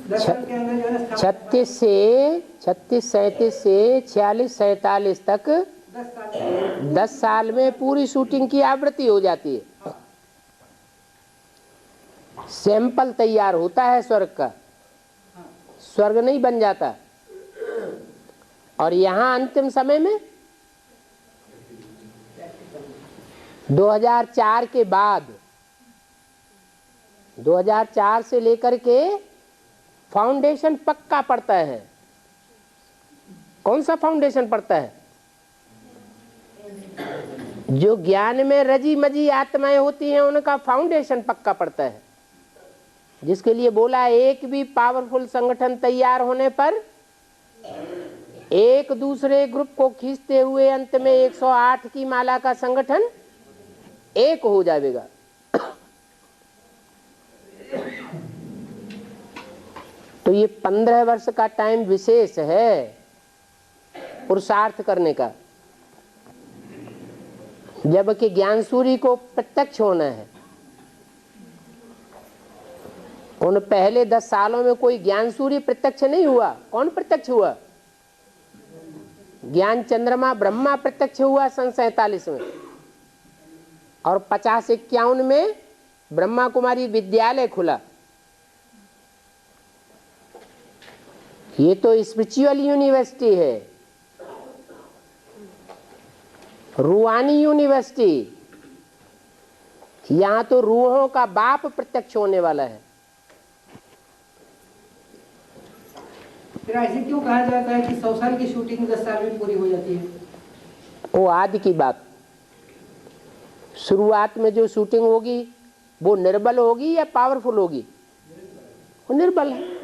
10 साल के अंदर जो है 36 37 से 46 47 तक 10 साल में पूरी शूटिंग की आवृत्ति हो जाती है। सैंपल तैयार होता है स्वर्ग का, स्वर्ग नहीं बन जाता। और यहाँ अंतिम समय में 2004 के बाद 2004 से लेकर के फाउंडेशन पक्का पड़ता है। कौन सा फाउंडेशन पड़ता है? जो ज्ञान में रजी मजी आत्माएं होती हैं उनका फाउंडेशन पक्का पड़ता है, जिसके लिए बोला एक भी पावरफुल संगठन तैयार होने पर एक दूसरे ग्रुप को खींचते हुए अंत में 108 की माला का संगठन एक हो जाएगा। तो ये 15 वर्ष का टाइम विशेष है पुरुषार्थ करने का, जबकि ज्ञान सूर्य को प्रत्यक्ष होना है। उन पहले 10 सालों में कोई ज्ञान सूर्य प्रत्यक्ष नहीं हुआ। कौन प्रत्यक्ष हुआ? ज्ञान चंद्रमा ब्रह्मा प्रत्यक्ष हुआ सन 47 में, और 50-51 में ब्रह्मा कुमारी विद्यालय खुला। ये तो स्पिरिचुअल यूनिवर्सिटी है, रूहानी यूनिवर्सिटी। यहां तो रूहों का बाप प्रत्यक्ष होने वाला है। फिर ऐसे क्यों कहा जाता है कि 100 साल की शूटिंग 10 साल में पूरी हो जाती है? वो आदि की बात। शुरुआत में जो शूटिंग होगी वो निर्बल होगी या पावरफुल होगी? वो निर्बल है।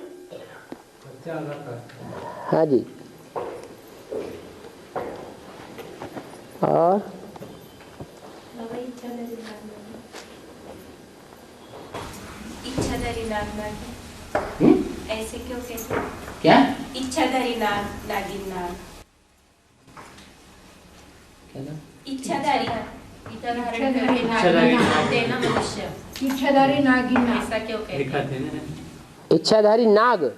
हाँ जी। और इच्छाधारी नाग ऐसे क्यों कहते हैं? क्या? इच्छाधारी नागिन नाग। इच्छाधारी मनुष्य इच्छाधारी नागिन ऐसा क्यों कहते हैं? इच्छाधारी नाग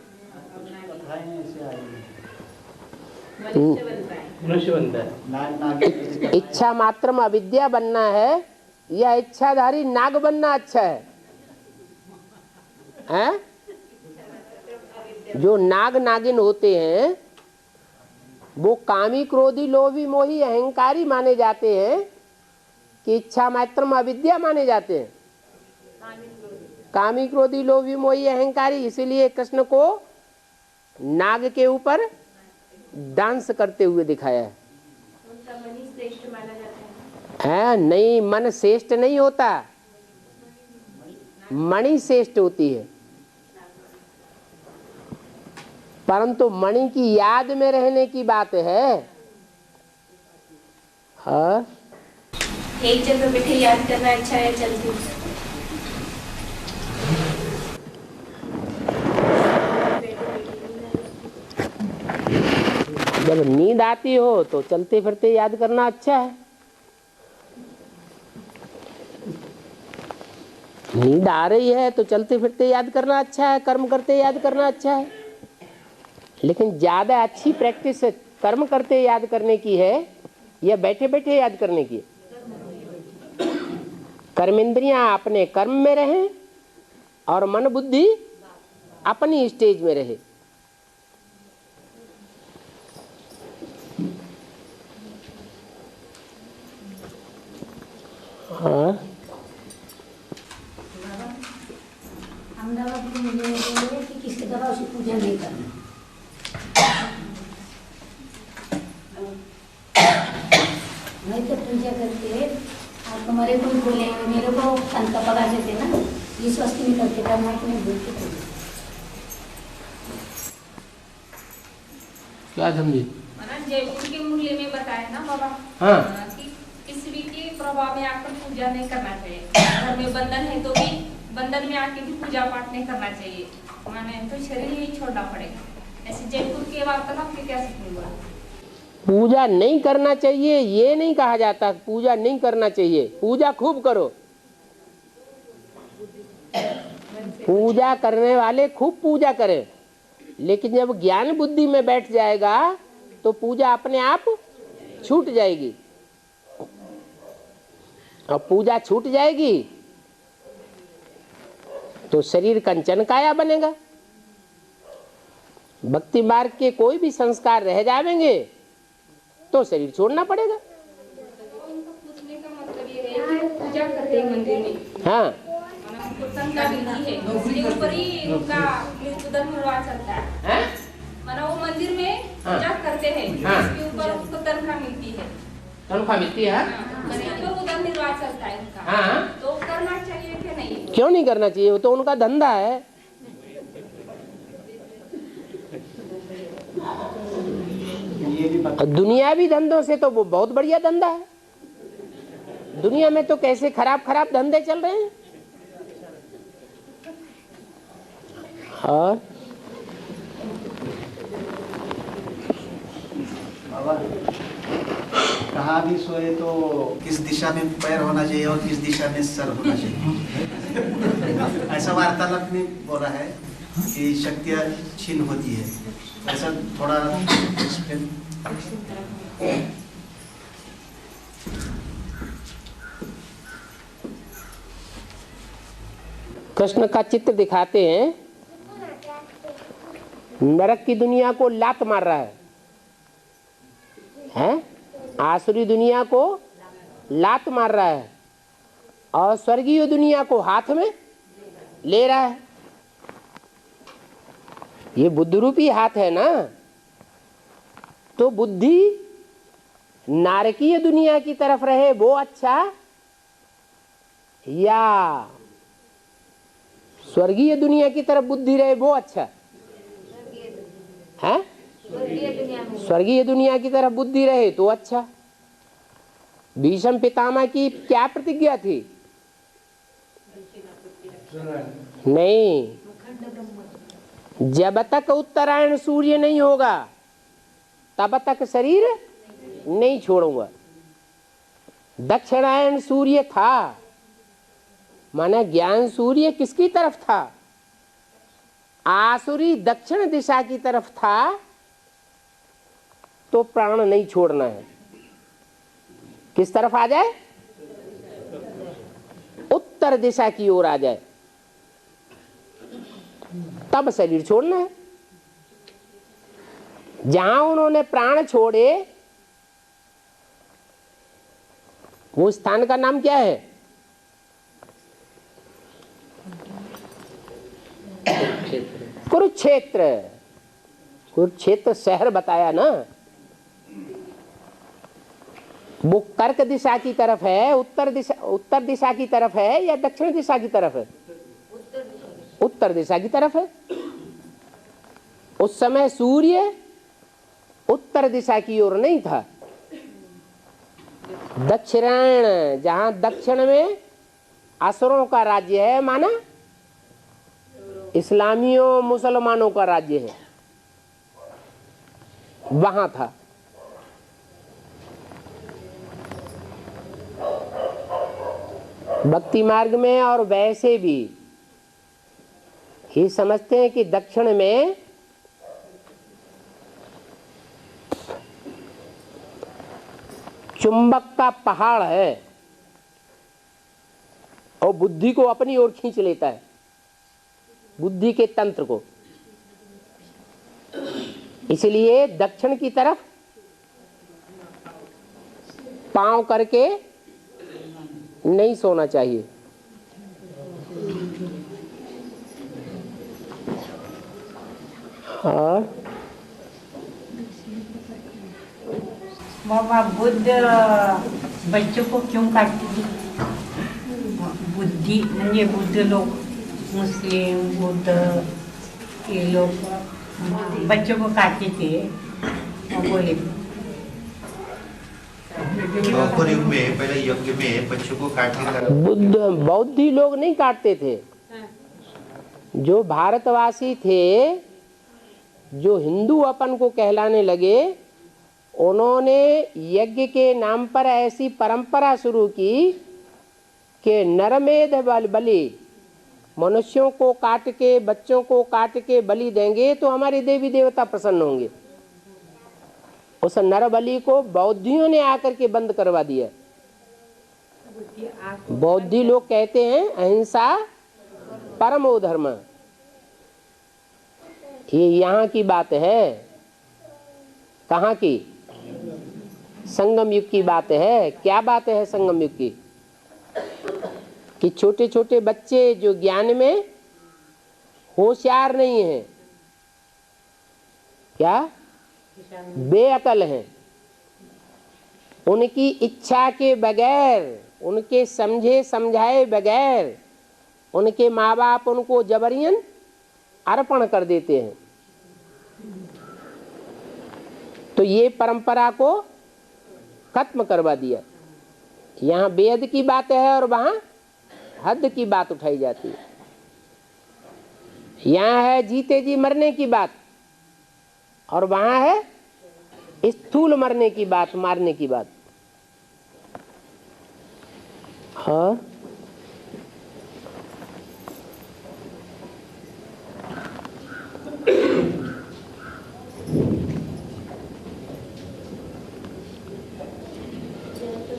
मनुष्य बनता है। इच्छा मात्र में अविद्या बनना है या इच्छाधारी नाग बनना अच्छा है? हैं? जो नाग नागिन होते हैं वो कामी क्रोधी लोभी मोही अहंकारी माने जाते हैं कि इच्छा मात्र में अविद्या माने जाते हैं? कामी क्रोधी लोभी मोही अहंकारी। इसीलिए कृष्ण को नाग के ऊपर डांस करते हुए दिखाया है। उनका मन ही श्रेष्ठ माना जाता है। नहीं, मन श्रेष्ठ नहीं होता, मणि श्रेष्ठ होती है। परंतु मणि की याद में रहने की बात है। हाँ, एक जगह बैठे याद करना अच्छा है चलती। जब नींद आती हो तो चलते फिरते याद करना अच्छा है। नींद आ रही है तो चलते फिरते याद करना अच्छा है, कर्म करते याद करना अच्छा है। लेकिन ज्यादा अच्छी प्रैक्टिस कर्म करते याद करने की है या बैठे बैठे याद करने की है? कर्मेंद्रियां अपने कर्म में रहें और मन बुद्धि अपनी स्टेज में रहे। हाँ, हम दवा भी मुझे बोले कि किसी दवा उसे पूजा नहीं करना। नहीं तो पूजा करके आप हमारे कोई बोले मेरे को संत का पगा देते ना, ये स्वस्ति नहीं करते था, मैं अपने भूल के पूजा। क्या समझी? जयपुर के मूल्य में बताया ना बाबा। हाँ, किसी भी के प्रभाव में आकर पूजा नहीं करना चाहिए। घर में बंधन है तो भी बंधन में आके भी पूजा पाठ नहीं करना चाहिए, माने तो शरीर ही छोड़ना पड़ेगा। ऐसे जयपुर के वार्तालाप के क्या सीखने हुआ? पूजा नहीं करना चाहिए ये नहीं कहा जाता। पूजा नहीं करना चाहिए, पूजा खूब करो। पूजा करने वाले खूब पूजा करें। लेकिन जब ज्ञान बुद्धि में बैठ जाएगा तो पूजा अपने आप छूट जाएगी। और पूजा छूट जाएगी तो शरीर कंचन काया बनेगा। भक्ति मार्ग के कोई भी संस्कार रह जाएंगे तो शरीर छोड़ना पड़ेगा। उनका पूछने का मतलब ये है कि पूजा करते हैं मंदिर में, हाँ, उनको तनख्वाह मिलती है, इसके ऊपर ही उनका उधर निर्वाह चलता है। माना वो मंदिर में पूजा करते हैं, इसके ऊपर उनको तनख्वाह मिलती है। तनख्वाह मिलती है, इसके ऊपर उधर निर्वाह चलता है उनका। हाँ। तो करना चाहिए कि नहीं? क्यों नहीं करना चाहिए? वो तो उनका धंधा है। दुनियावी धंधों से तो वो बहुत बढ़िया धंधा है। दुनिया में तो कैसे खराब खराब धंधे चल रहे हैं। और बाबा कहाँ भी सोए तो किस दिशा में पैर होना चाहिए और किस दिशा में सर होना चाहिए, ऐसा वार्तालाप में बोला है कि शक्तियाँ क्षीण होती है। ऐसा थोड़ा एक्सप्लेन। कृष्ण का चित्र दिखाते हैं, नरक की दुनिया को लात मार रहा है? आसुरी दुनिया को लात मार रहा है और स्वर्गीय दुनिया को हाथ में ले रहा है। ये बुद्धि रूपी हाथ है ना, तो बुद्धि नारकीय दुनिया की तरफ रहे वो अच्छा या स्वर्गीय दुनिया की तरफ बुद्धि रहे वो अच्छा है? स्वर्गीय दुनिया की तरफ बुद्धि रहे तो अच्छा। भीष्म पितामह की क्या प्रतिज्ञा थी? नहीं, जब तक उत्तरायण सूर्य नहीं होगा तब तक शरीर नहीं छोड़ूंगा। दक्षिणायन सूर्य था, माना ज्ञान सूर्य किसकी तरफ था? आसुरी दक्षिण दिशा की तरफ था, तो प्राण नहीं छोड़ना है। किस तरफ आ जाए? उत्तर दिशा की ओर आ जाए तब शरीर छोड़ना है। जहां उन्होंने प्राण छोड़े वो स्थान का नाम क्या है? कुरुक्षेत्र। कुरुक्षेत्र शहर बताया ना। वो कर्क दिशा की तरफ है, उत्तर दिशा की तरफ है या दक्षिण दिशा की तरफ है? उत्तर दिशा की तरफ है। उस समय सूर्य उत्तर दिशा की ओर नहीं था। दक्षिणायन, जहां दक्षिण में असुरों का राज्य है, माना इस्लामियों मुसलमानों का राज्य है, वहां था। भक्ति मार्ग में और वैसे भी ये समझते हैं कि दक्षिण में चुंबक का पहाड़ है और बुद्धि को अपनी ओर खींच लेता है, बुद्धि के तंत्र को। इसलिए दक्षिण की तरफ पांव करके नहीं सोना चाहिए। और मामा बुद्ध बच्चों को क्यों काटते थे? बुद्धि म्हणजे बुद्ध लोग, मुस्लिम बुद्ध ये लोग बच्चों को काटते थे। बोले द्वापर युग में, पहले यज्ञ में बच्चों को काटने का बुद्ध बौद्धि लोग नहीं काटते थे। जो भारतवासी थे, जो हिंदू अपन को कहलाने लगे, उन्होंने यज्ञ के नाम पर ऐसी परंपरा शुरू की कि नरमेध बलि मनुष्यों को काट के, बच्चों को काट के बलि देंगे तो हमारे देवी देवता प्रसन्न होंगे। उस नर बलि को बौद्धियों ने आकर के बंद करवा दिया। बौद्धि लोग कहते हैं अहिंसा परमो धर्म। ये यहाँ की बात है। कहाँ की? संगम युग की बात है। क्या बात है संगम युग की? कि छोटे छोटे बच्चे जो ज्ञान में होशियार नहीं हैं, क्या बेअकल हैं, उनकी इच्छा के बगैर, उनके समझे समझाए बगैर उनके माँ बाप उनको जबरियन अर्पण कर देते हैं। तो ये परंपरा को खत्म करवा दिया। यहाँ बेहद की बात है और वहाँ हद की बात उठाई जाती है। यहाँ है जीते जी मरने की बात और वहाँ है स्थूल मरने की बात, मारने की बात। और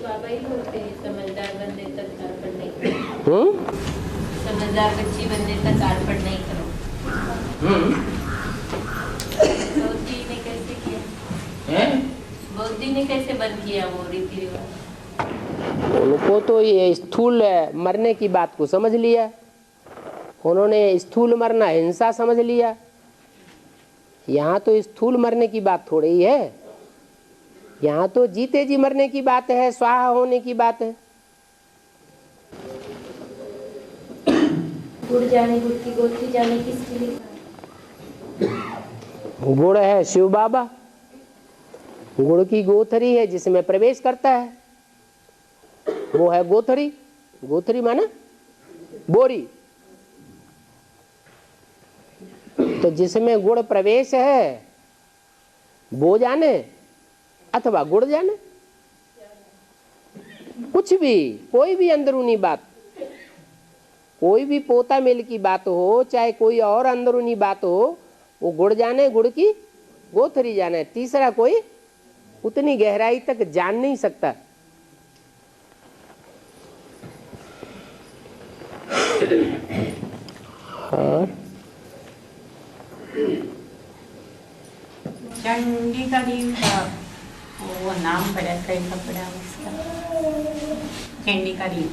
बाबा ही बोलते हैं समझदार बंदे तक अर्पण नहीं करो। समझदार बच्ची बंदे तक अर्पण नहीं करो। बौद्धि ने कैसे किया? बौद्धि ने कैसे बंद किया वो रीति रिवाज? उनको तो ये स्थूल मरने की बात को समझ लिया। उन्होंने स्थूल मरना हिंसा समझ लिया। यहाँ तो स्थूल मरने की बात थोड़ी ही है। यहाँ तो जीते जी मरने की बात है, स्वाहा होने की बात है। गुड़ जाने गुड़ की गोथरी जाने किसके लिए? गुड़ है शिव बाबा, गुड़ की गोथरी है जिसमें प्रवेश करता है, वो है गोथरी। गोथरी माना बोरी। तो जिसमें गुड़ प्रवेश है वो जाने अथवा गुड़ जाने। कुछ भी, कोई भी अंदरूनी बात, कोई भी पोता मेल की बात हो, चाहे कोई और अंदरूनी बात हो, वो गुड़ जाने, गुड़ की गोथरी जाने। तीसरा कोई उतनी गहराई तक जान नहीं सकता। और चंडी का देव का वो नाम बड़ा कैसा पड़ा उसका? चंडी का देव।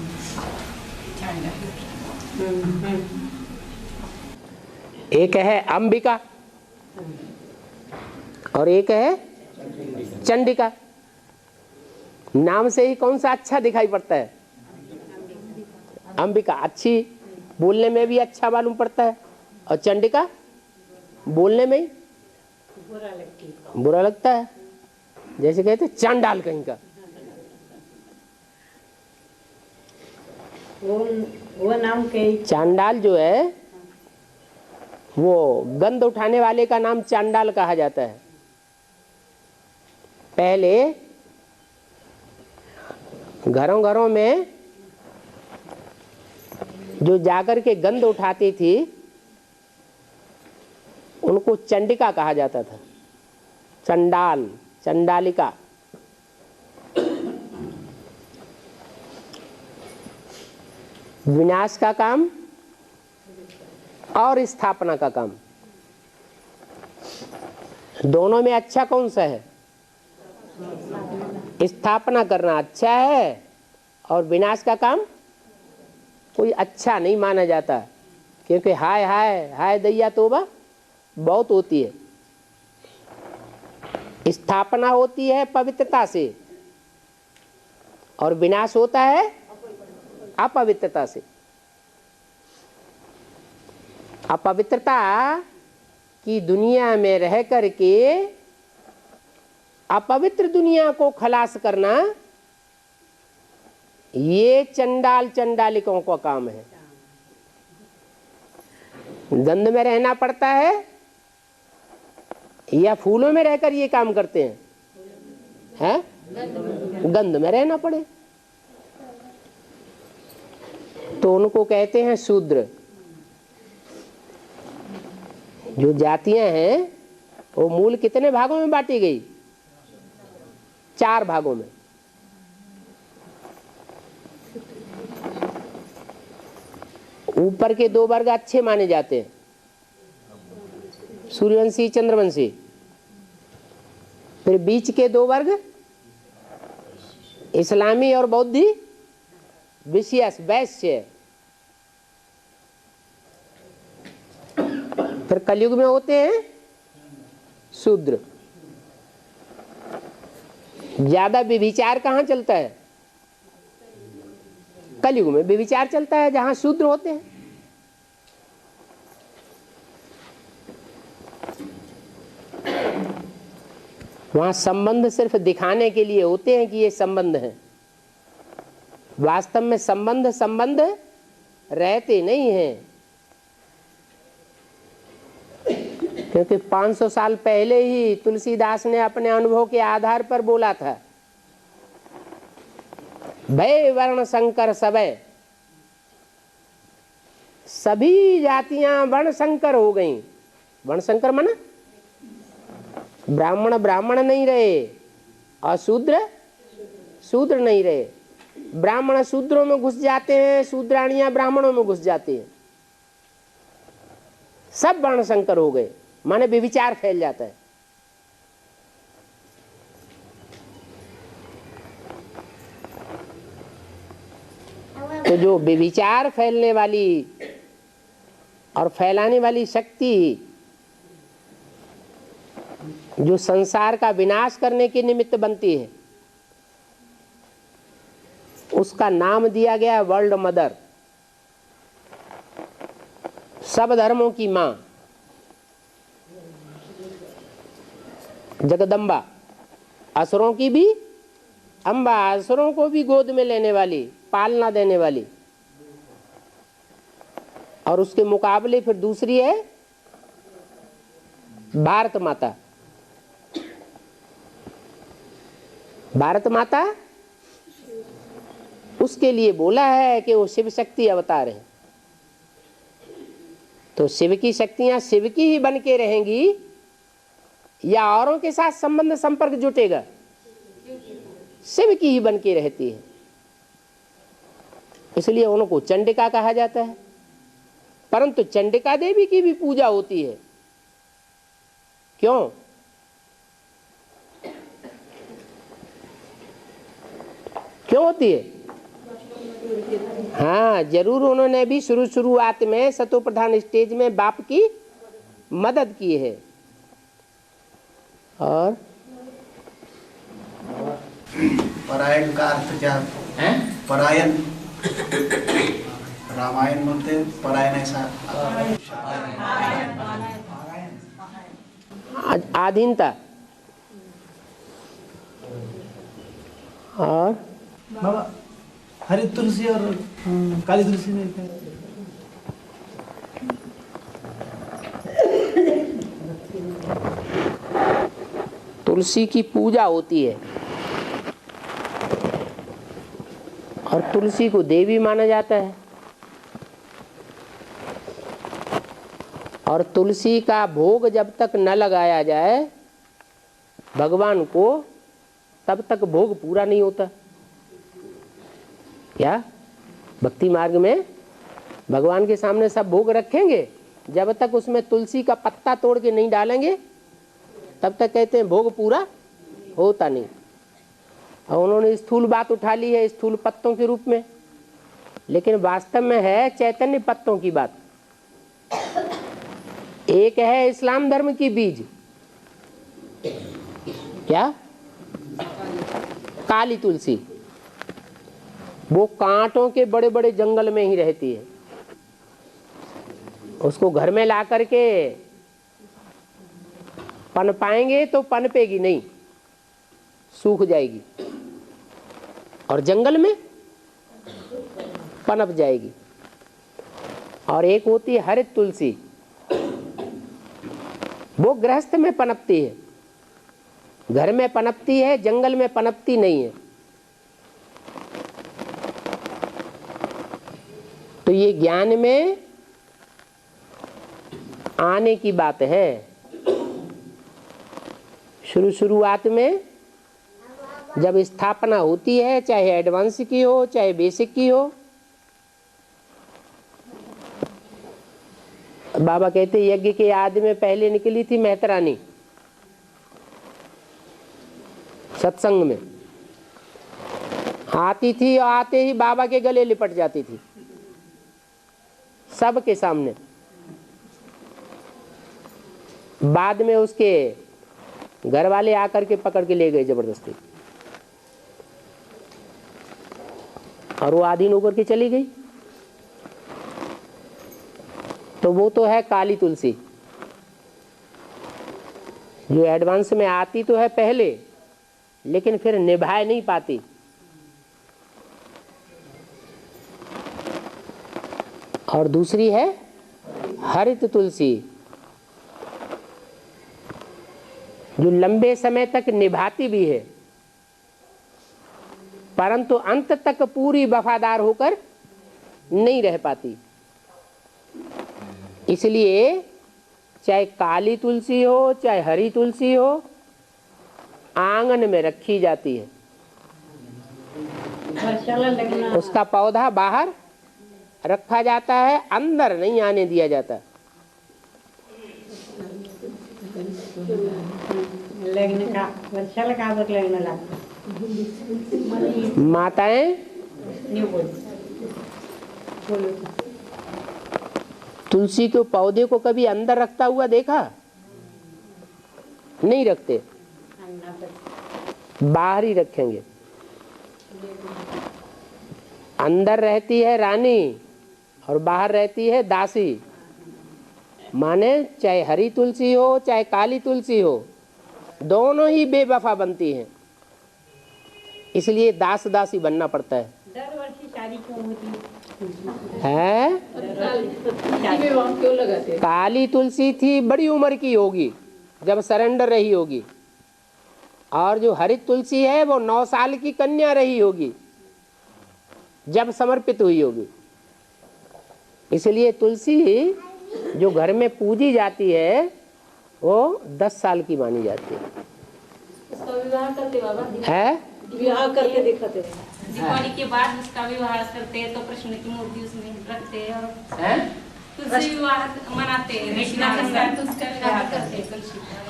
एक है अंबिका और एक है चंडिका। नाम से ही कौन सा अच्छा दिखाई पड़ता है? अंबिका अच्छी, बोलने में भी अच्छा मालूम पड़ता है, और चंडिका बोलने में ही बुरा लगता है। जैसे कहते चांडाल कहीं का। वो नाम के चांडाल जो है वो गंध उठाने वाले का नाम चांडाल कहा जाता है। पहले घरों घरों में जो जाकर के गंध उठाती थी उनको चंडिका कहा जाता था। चंडाल, चंडालिका। विनाश का काम और स्थापना का काम, दोनों में अच्छा कौन सा है? स्थापना करना अच्छा है, और विनाश का काम कोई अच्छा नहीं माना जाता, क्योंकि हाय हाय हाय दैया तोबा बहुत होती है। स्थापना होती है पवित्रता से और विनाश होता है अपवित्रता से। अपवित्रता की दुनिया में रह करके अपवित्र दुनिया को खलास करना, ये चंडाल चंडालिकों का काम है। गंध में रहना पड़ता है या फूलों में रहकर ये काम करते हैं? हैं? गंध में रहना पड़े तो उनको कहते हैं शूद्र। जो जातियां हैं वो मूल कितने भागों में बांटी गई? 4 भागों में। ऊपर के 2 वर्ग अच्छे माने जाते हैं, सूर्यवंशी चंद्रवंशी। फिर बीच के 2 वर्ग इस्लामी और बौद्धि विशेष वैश्य। फिर कलयुग में होते हैं शूद्र। ज्यादा व्यभिचार कहाँ चलता है? कलयुग में व्यभिचार चलता है, जहां शूद्र होते हैं। वहां संबंध सिर्फ दिखाने के लिए होते हैं कि ये संबंध है, वास्तव में संबंध रहते नहीं हैं। क्योंकि 500 साल पहले ही तुलसीदास ने अपने अनुभव के आधार पर बोला था, भय वर्ण संकर सबय, सभी जातियां वर्ण संकर हो गईं। वर्ण संकर माना ब्राह्मण ब्राह्मण नहीं रहे और शूद्र शूद्र नहीं रहे। ब्राह्मण शूद्रों में घुस जाते हैं, शूद्राणियां ब्राह्मणों में घुस जाती हैं, सब वर्ण संकर हो गए, माने व्यभिचार फैल जाता है। तो जो व्यभिचार फैलने वाली और फैलाने वाली शक्ति जो संसार का विनाश करने के निमित्त बनती है, उसका नाम दिया गया वर्ल्ड मदर, सब धर्मों की मां, जगदम्बा। असुरों की भी अम्बा, असुरों को भी गोद में लेने वाली, पालना देने वाली। और उसके मुकाबले फिर दूसरी है भारत माता। भारत माता उसके लिए बोला है कि वो शिव शक्ति अवतार है। तो शिव की शक्तियां शिव की ही बन के रहेंगी या औरों के साथ संबंध संपर्क जुटेगा? शिव की ही बन के रहती है। इसलिए उनको चंडिका कहा जाता है। परंतु चंडिका देवी की भी पूजा होती है। क्यों? क्यों होती है? हाँ, जरूर उन्होंने भी शुरुआत में सतो प्रधान स्टेज में बाप की मदद की है। और परायण का अर्थ क्या है? परायण, रामायण बोलते, परायण ऐसा आधीनता। और बाबा हरी तुलसी और काली तुलसी में क्या? तुलसी की पूजा होती है और तुलसी को देवी माना जाता है। और तुलसी का भोग जब तक न लगाया जाए भगवान को, तब तक भोग पूरा नहीं होता। क्या भक्ति मार्ग में भगवान के सामने सब भोग रखेंगे, जब तक उसमें तुलसी का पत्ता तोड़ के नहीं डालेंगे तब तक कहते हैं भोग पूरा होता नहीं। और उन्होंने स्थूल बात उठा ली है स्थूल पत्तों के रूप में, लेकिन वास्तव में है चैतन्य पत्तों की बात। एक है इस्लाम धर्म की बीज, क्या? काली तुलसी। वो कांटों के बड़े बड़े जंगल में ही रहती है। उसको घर में ला करके पनपाएंगे तो पनपेगी नहीं, सूख जाएगी, और जंगल में पनप जाएगी। और एक होती है हरित तुलसी, वो गृहस्थ में पनपती है, घर में पनपती है, जंगल में पनपती नहीं है। तो ये ज्ञान में आने की बात है। शुरुआत में जब स्थापना होती है, चाहे एडवांस की हो चाहे बेसिक की हो, बाबा कहते यज्ञ के आदि में पहले निकली थी मेहतरानी सत्संग में, आती थी और आते ही बाबा के गले लिपट जाती थी सबके सामने। बाद में उसके घर वाले आकर के पकड़ के ले गए जबरदस्ती, और वो आधीन होकर के चली गई। तो वो तो है काली तुलसी, जो एडवांस में आती तो है पहले, लेकिन फिर निभाए नहीं पाती। और दूसरी है हरित तुलसी, जो लंबे समय तक निभाती भी है, परंतु अंत तक पूरी वफादार होकर नहीं रह पाती। इसलिए चाहे काली तुलसी हो चाहे हरी तुलसी हो, आंगन में रखी जाती है। उसका पौधा बाहर रखा जाता है, अंदर नहीं आने दिया जाता। माताएं तुलसी के पौधे को कभी अंदर रखता हुआ देखा? नहीं रखते, बाहर ही रखेंगे। अंदर रहती है रानी और बाहर रहती है दासी। माने चाहे हरी तुलसी हो चाहे काली तुलसी हो, दोनों ही बेवफा बनती हैं। इसलिए दास दासी बनना पड़ता है। शादी क्यों होती है? क्यों लगाते? काली तुलसी थी बड़ी उम्र की होगी जब सरेंडर रही होगी, और जो हरित तुलसी है वो 9 साल की कन्या रही होगी जब समर्पित हुई होगी। इसलिए तुलसी जो घर में पूजी जाती है वो 10 साल की मानी जाती है। इसका विवाह करते बाबा है? विवाह करके दिखाते दिवाली के बाद उसका विवाह करते हैं तो कृष्ण की मूर्ति उसमें रखते हैं और तुलसी विवाह मनाते हैं। कृष्ण के साथ उसका विवाह करते हैं,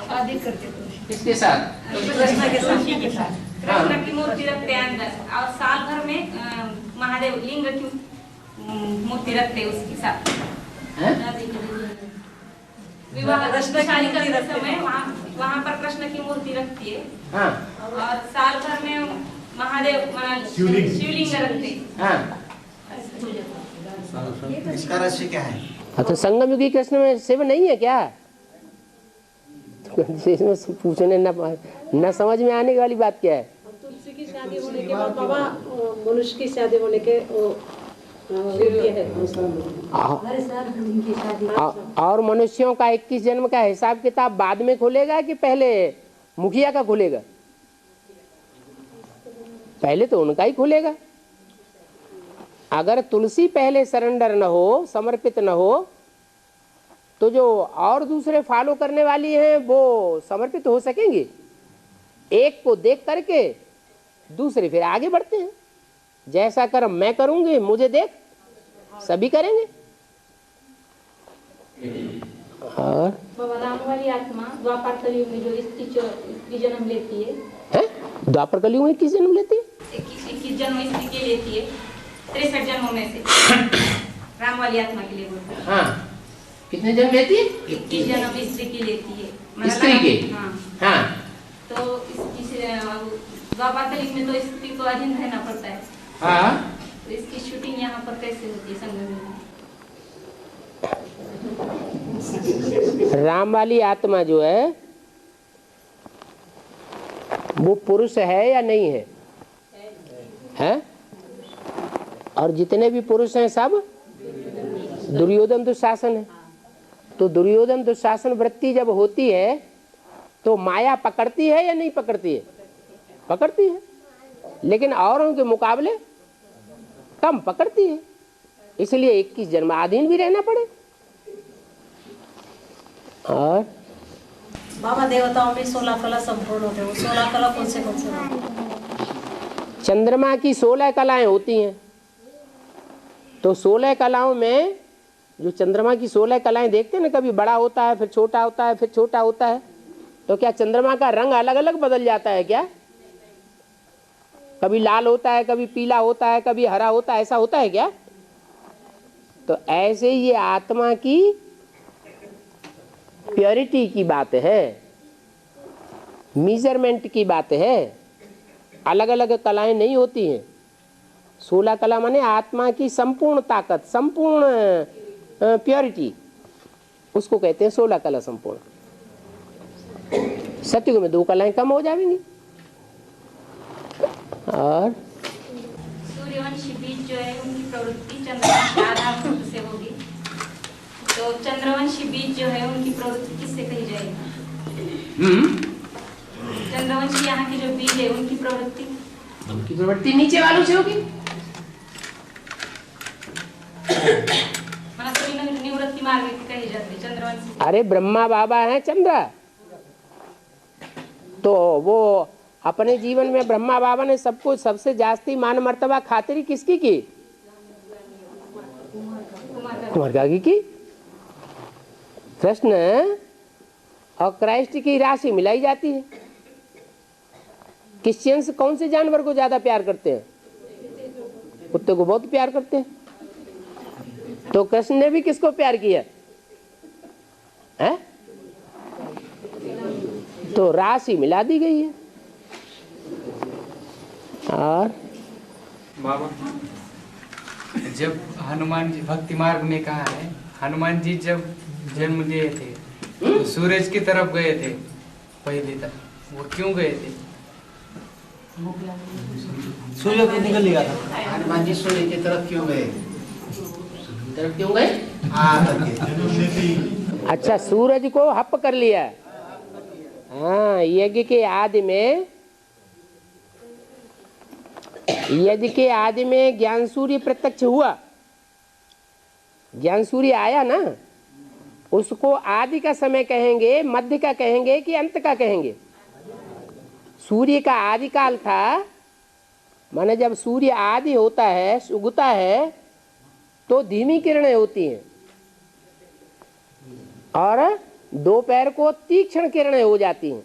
शादी करते हैं। किसके साथ? कृष्ण के साथ कृष्ण की मूर्ति रखते हैं अंदर, और साल भर में महादेव लिंग की मूर्ति रखते हैं उसके साथ। विवाह शादी करते समय वहाँ पर कृष्ण की मूर्ति रखती है। हाँ। और साल भर में महादेव शिवलिंग रखते हैं। इसका रहस्य क्या है? तो संगम युगी कृष्ण में शिव नहीं है क्या? इसमें पूछने न समझ में आने वाली बात क्या है? तुलसी की शादी होने के बाद बाबा मनुष्य की शादी होने के और मनुष्यों का 21 जन्म का हिसाब किताब बाद में खुलेगा कि पहले मुखिया का खुलेगा? पहले तो उनका ही खुलेगा। अगर तुलसी पहले सरेंडर न हो, समर्पित न हो, तो जो और दूसरे फॉलो करने वाली हैं वो समर्पित हो सकेंगे? एक को देख करके दूसरे फिर आगे बढ़ते हैं। जैसा कर्म मैं करूंगी मुझे देख सभी करेंगे। और राम वाली आत्मा द्वापर कलयुग में जो स्त्री जन्म लेती है, द्वापर कलयुग में किस जन्म लेती है? 21 जन्म स्त्री के लेती है 63 जन्मों में से। राम वाली आत्मा के लिए बोलते हैं। हाँ, कितने जन्म लेती है? 21 जन्म स्त्री की लेती है। स्त्री के? हाँ। तो द्वापर कलयुग में तो स्त्री को अधीन रहना पड़ता है। हाँ। तो इसकी शूटिंग यहाँ पर कैसे होती है संगम में? राम वाली आत्मा जो है वो पुरुष है या नहीं है? है? और जितने भी पुरुष हैं सब दुर्योधन दुशासन है। तो दुर्योधन दुशासन वृत्ति जब होती है तो माया पकड़ती है या नहीं पकड़ती है? पकड़ती है, लेकिन औरों के मुकाबले कम पकड़ती है। इसलिए 21 जन्म अधीन भी रहना पड़े। और बाबा देवताओं में 16 कला संपूर्ण होते हैं, वो 16 कला कौन से होते हैं? चंद्रमा की 16 कलाएं होती हैं। तो 16 कलाओं में जो चंद्रमा की 16 कलाएं देखते हैं ना, कभी बड़ा होता है, फिर छोटा होता है, फिर छोटा होता है, तो क्या चंद्रमा का रंग अलग अलग बदल जाता है क्या? कभी लाल होता है, कभी पीला होता है, कभी हरा होता है, ऐसा होता है क्या? तो ऐसे ये आत्मा की प्योरिटी की बात है, मेजरमेंट की बात है। अलग अलग कलाएं नहीं होती हैं। 16 कला माने आत्मा की संपूर्ण ताकत, संपूर्ण प्योरिटी, उसको कहते हैं 16 कला संपूर्ण। सतयुग में 2 कलाएं कम हो जाएंगी। और सूर्यवंशी बीज जो है उनकी प्रवृत्ति चंद्रवंश के आधार से होगी, तो चंद्रवंशी बीज जो है उनकी प्रवृत्ति किससे कही जाएगी? चंद्रवंशी यहाँ के जो बीज है उनकी प्रवृत्ति नीचे वालों से होगी। निवृत्ति मार्ग की कही जाती है चंद्रवंशी। अरे ब्रह्मा बाबा हैं चंद्र, तो वो अपने जीवन में ब्रह्मा बाबा ने सबको सबसे जास्ती मान मर्तबा खातिरी किसकी की? कुमार गागी की। कृष्ण और क्राइस्ट की राशि मिलाई जाती है। क्रिश्चियंस कौन से जानवर को ज्यादा प्यार करते हैं? कुत्ते को बहुत प्यार करते हैं। तो कृष्ण ने भी किसको प्यार किया है? तो राशि मिला दी गई है। और बाबा जब हनुमान जी भक्ति मार्ग में कहा है, हनुमान जी जब जन्म लिए थे तो सूरज की तरफ गए थे पहले तक, वो क्यों गए थे? सूर्य को निकल लिया था। हनुमान जी सूर्य की तरफ क्यों गए? तरफ क्यों गए? करके। अच्छा, सूरज को हप कर लिया। हाँ, यज्ञ के आदि में ज्ञान सूर्य प्रत्यक्ष हुआ। ज्ञान सूर्य आया ना, उसको आदि का समय कहेंगे, मध्य का कहेंगे कि अंत का कहेंगे? सूर्य का आदि काल था, माने जब सूर्य आदि होता है, उगता है, तो धीमी किरणें होती हैं और दोपहर को तीक्ष्ण किरणें हो जाती हैं।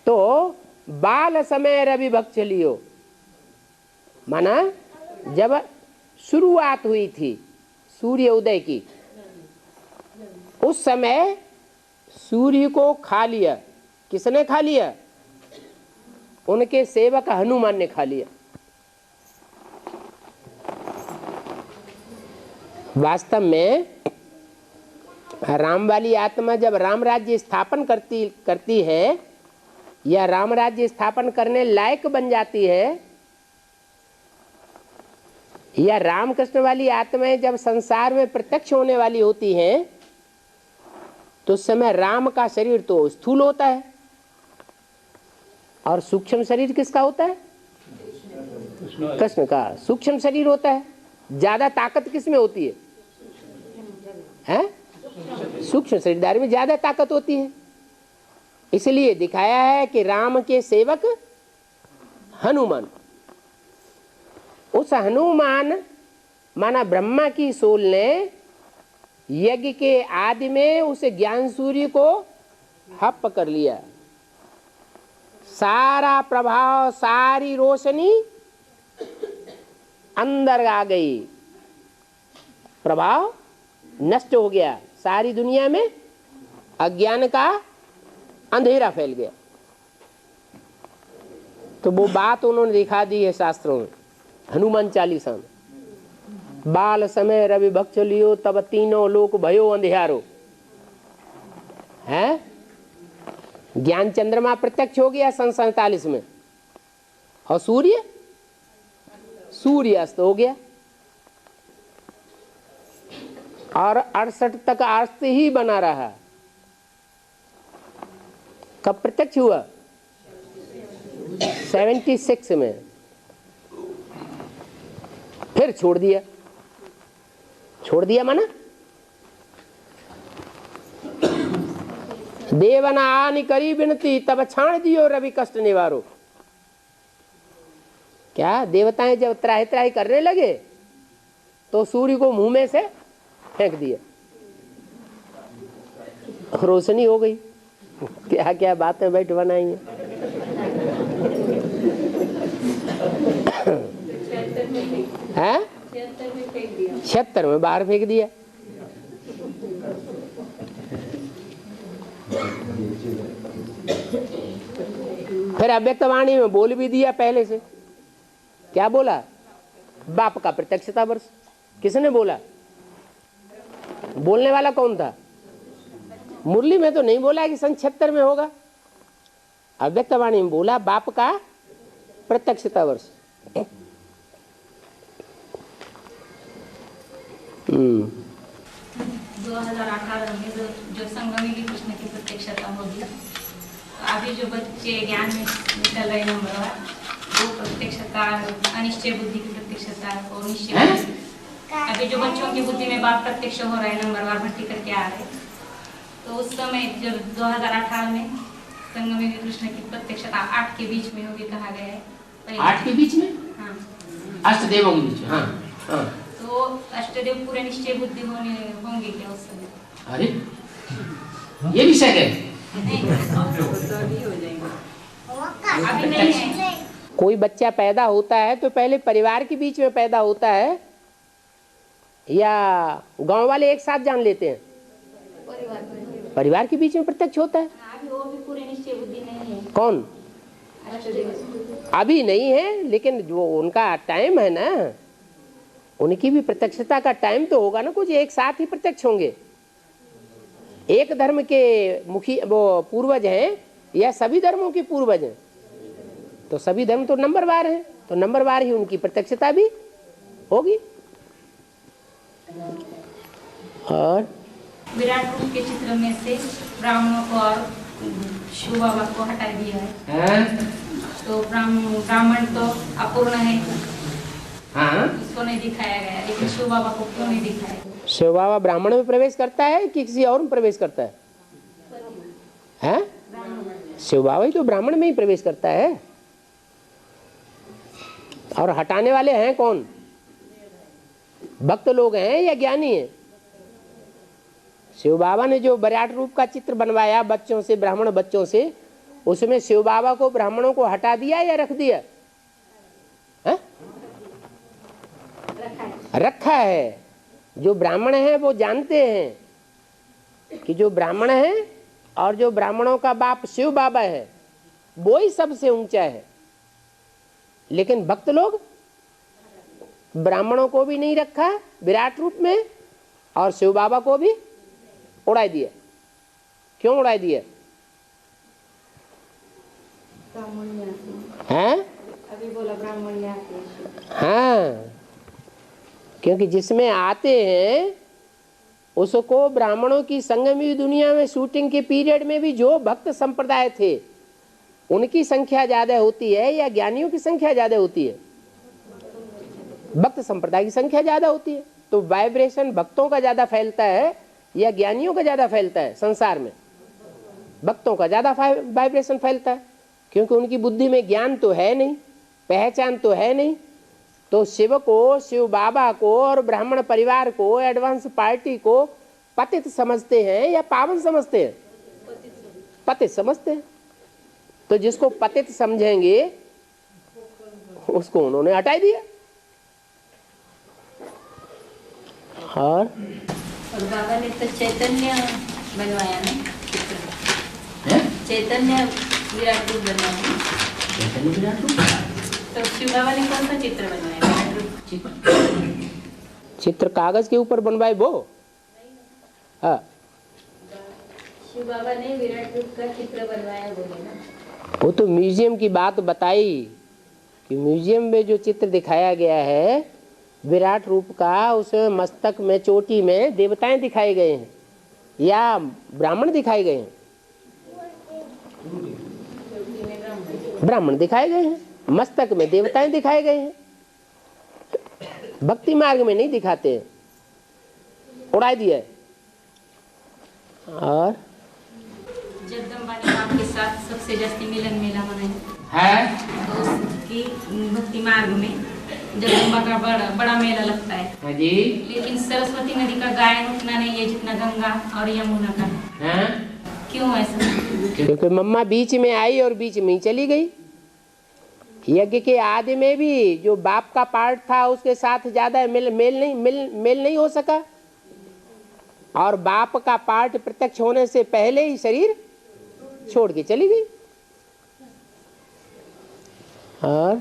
तो बाल समय रवि भक्त लियो, माना जब शुरुआत हुई थी सूर्य उदय की, उस समय सूर्य को खा लिया। किसने खा लिया? उनके सेवक हनुमान ने खा लिया। वास्तव में राम वाली आत्मा जब राम राज्य स्थापन करती है या राम राज्य स्थापन करने लायक बन जाती है, या रामकृष्ण वाली आत्माएं जब संसार में प्रत्यक्ष होने वाली होती हैं, तो उस समय राम का शरीर तो स्थूल होता है और सूक्ष्म शरीर किसका होता है? कृष्ण का सूक्ष्म शरीर होता है। ज्यादा ताकत किस में होती है? सूक्ष्म शरीरदारी में ज्यादा ताकत होती है। इसलिए दिखाया है कि राम के सेवक हनुमान, उस हनुमान माना ब्रह्मा की सोल ने यज्ञ के आदि में उस ज्ञान सूर्य को हप कर लिया। सारा प्रभाव, सारी रोशनी अंदर आ गई, प्रभाव नष्ट हो गया, सारी दुनिया में अज्ञान का अंधेरा फैल गया। तो वो बात उन्होंने दिखा दी है शास्त्रों में, हनुमान चालीसा में। बाल समय रवि भक्ष लियो, तब तीनों लोक भयो अंधियारो। है ज्ञान चंद्रमा प्रत्यक्ष हो गया सन 47 में, और सूर्य अस्त हो गया, और 68 तक अस्त ही बना रहा। कब प्रत्यक्ष हुआ? 76 में, फिर छोड़ दिया माना देवना आनी करी विनती तब छाण दियो रवि कष्ट निवारो। क्या देवताएं जब त्राही त्राही करने लगे तो सूर्य को मुंह में से फेंक दिया, रोशनी हो गई। क्या क्या बातें बैठ बनाई हैं। हैं 76 में बाहर फेंक दिया। फिर अव्यक्त वाणी में बोल भी दिया पहले से। क्या बोला? बाप का प्रत्यक्षता वर्ष। किसने बोला? बोलने वाला कौन था? मुरली में तो नहीं बोला कि सन 76 में होगा। अव्यक्त वाणी में बोला बाप का प्रत्यक्षता वर्ष। 2018 में जो संगमी की कृष्ण की प्रत्यक्षता होगी, अभी जो बच्चे ज्ञान में निकल रहे नंबर वो प्रत्यक्षता, अनिश्चय बुद्धि की प्रत्यक्षता और निश्चय अभी जो बच्चों की बुद्धि में बाप प्रत्यक्ष हो रहे नंबरवार भट्टी करके आ रहे, तो उस समय जब 2018 में संगमी की कृष्ण की प्रत्यक्षता 8 के बीच में होगी कहा गया है। 8 के बीच में? हाँ, अष्टदेवों के बीच में। हाँ हाँ। तो अष्टदेव पूरे निश्चय बुद्धि होंगे क्या उस समय? अरे ये विषय है। अभी नहीं है। कोई बच्चा पैदा होता है तो पहले परिवार के बीच में पैदा होता है या गांव वाले एक साथ जान लेते हैं? परिवार के बीच में प्रत्यक्ष होता है। अभी वो भी पूरे निश्चय बुद्धि नहीं है। कौन? अभी नहीं है, लेकिन जो उनका टाइम है ना, उनकी भी प्रत्यक्षता का टाइम तो होगा ना। कुछ एक साथ ही प्रत्यक्ष होंगे। एक धर्म के मुखी वो पूर्वज हैं या सभी धर्मों के पूर्वज हैं? तो सभी धर्म तो नंबरवार हैं, तो नंबरवार ही उनकी प्रत्यक्षता भी होगी। और विराट रूप के चित्र में से ब्राह्मणों को और शिव बाबा को हटा दिया है। तो ब्राह्मण तो अपूर्ण है, हाँ, उसको नहीं दिखाया गया, लेकिन शिव बाबा को क्यों नहीं दिखाया? शिव बाबा ब्राह्मण में प्रवेश करता है कि किसी और में प्रवेश करता है? हैं? शिव बाबा ही तो ब्राह्मण में ही प्रवेश करता है। और हटाने वाले हैं कौन? भक्त लोग हैं या ज्ञानी हैं? शिव बाबा ने जो विराट रूप का चित्र बनवाया बच्चों से, ब्राह्मण बच्चों से, उसमें शिव बाबा को ब्राह्मणों को हटा दिया या रख दिया? है? रखा है। जो ब्राह्मण है वो जानते हैं कि जो ब्राह्मण है और जो ब्राह्मणों का बाप शिव बाबा है वो ही सबसे ऊंचा है। लेकिन भक्त लोग ब्राह्मणों को भी नहीं रखा विराट रूप में और शिव बाबा को भी उड़ा दिया। क्यों उड़ा दिया? हैं? अभी बोला ब्राह्मण। हाँ, क्योंकि जिसमें आते हैं उसको ब्राह्मणों की संगमी दुनिया में शूटिंग के पीरियड में भी जो भक्त संप्रदाय थे उनकी संख्या ज्यादा होती है या ज्ञानियों की संख्या ज्यादा होती है? भक्त संप्रदाय की संख्या ज्यादा होती है। तो वाइब्रेशन भक्तों का ज्यादा फैलता है या ज्ञानियों का ज्यादा फैलता है? संसार में भक्तों का ज्यादा वाइब्रेशन फैलता है, क्योंकि उनकी बुद्धि में ज्ञान तो है नहीं, पहचान तो है नहीं। तो शिव को, शिव बाबा को और ब्राह्मण परिवार को, एडवांस पार्टी को पतित समझते हैं या पावन समझते हैं? पतित समझते हैं। तो जिसको पतित समझेंगे उसको उन्होंने हटा दिया। और बाबा ने तो चैतन्य बनवाया ना चित्र, चैतन्य विराट रूप बनवाया। चैतन्य विराट रूप? तो शिव बाबा ने कौन सा चित्र बनवाया? विराट रूप चित्र कागज के ऊपर बनवाए वो? हाँ, शिव बाबा ने विराट रूप का चित्र बनवाया बोले ना। वो तो म्यूजियम की बात बताई कि म्यूजियम में जो चित्र दिखाया गया है विराट रूप का, उसमें मस्तक में, चोटी में देवताएं दिखाए गए हैं या ब्राह्मण दिखाए गए हैं? ब्राह्मण दिखाए गए हैं। मस्तक में देवताएं दिखाए गए हैं। भक्ति मार्ग में नहीं दिखाते हैं, उड़ा दिया है। और जगदम्बा ने बाप के साथ सबसे जास्ती मिलन मेला मनाया है। तो उसकी भक्ति मार्ग में जगदम्बा का बड़ा मेला लगता है। हाँ जी। लेकिन सरस्वती नदी का गायन उतना नहीं है जितना गंगा और यमुना का है। क्यों ऐसा? क्योंकि मम्मा बीच में आई और बीच में ही चली गई। यज्ञ के आदि में भी जो बाप का पार्ट था उसके साथ ज्यादा मेल नहीं हो सका, और बाप का पार्ट प्रत्यक्ष होने से पहले ही शरीर छोड़ के चली गई। और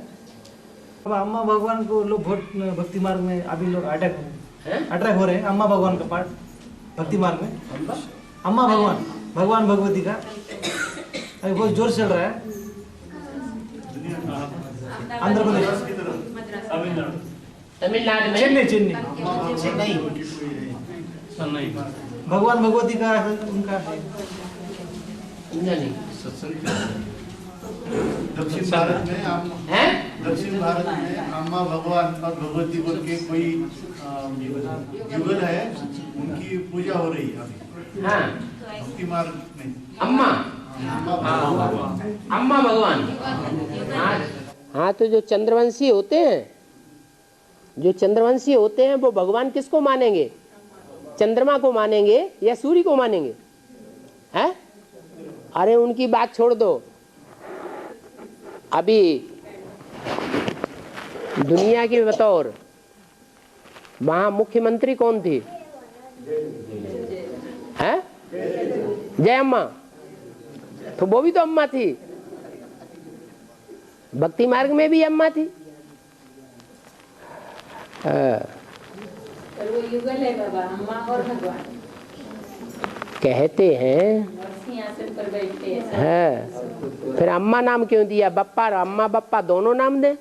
अब अम्मा भगवान को लोग बहुत भक्ति मार्ग में अभी लोग अटैक हो रहे हैं। अम्मा भगवान का पार्ट भक्ति मार्ग में, अम्मा भगवान भगवती का अभी बहुत जोर चल रहा है। आंध्र प्रदेश, तमिलनाडु में, चेन्नई भगवान भगवती का उनका दक्षिण भारत में अम्मा भगवान और भगवती बोल के कोई युगल है, उनकी पूजा हो रही है अभी। हाँ। भक्ति मार्ग में अम्मा भगवान। हाँ, तो जो चंद्रवंशी होते हैं वो भगवान किसको मानेंगे? चंद्रमा को मानेंगे या सूर्य को मानेंगे? हैं? अरे उनकी बात छोड़ दो। अभी दुनिया की बतौर वहां मुख्यमंत्री कौन थी? हैं? जय अम्मा। तो वो भी तो अम्मा थी। भक्ति मार्ग में भी अम्मा थी। वो युगल है बाबा, अम्मा और भगवान कहते हैं। सिंहासन पर बैठते हैं। है, फिर अम्मा नाम क्यों दिया? बप्पा और अम्मा बप्पा दोनों नाम दे।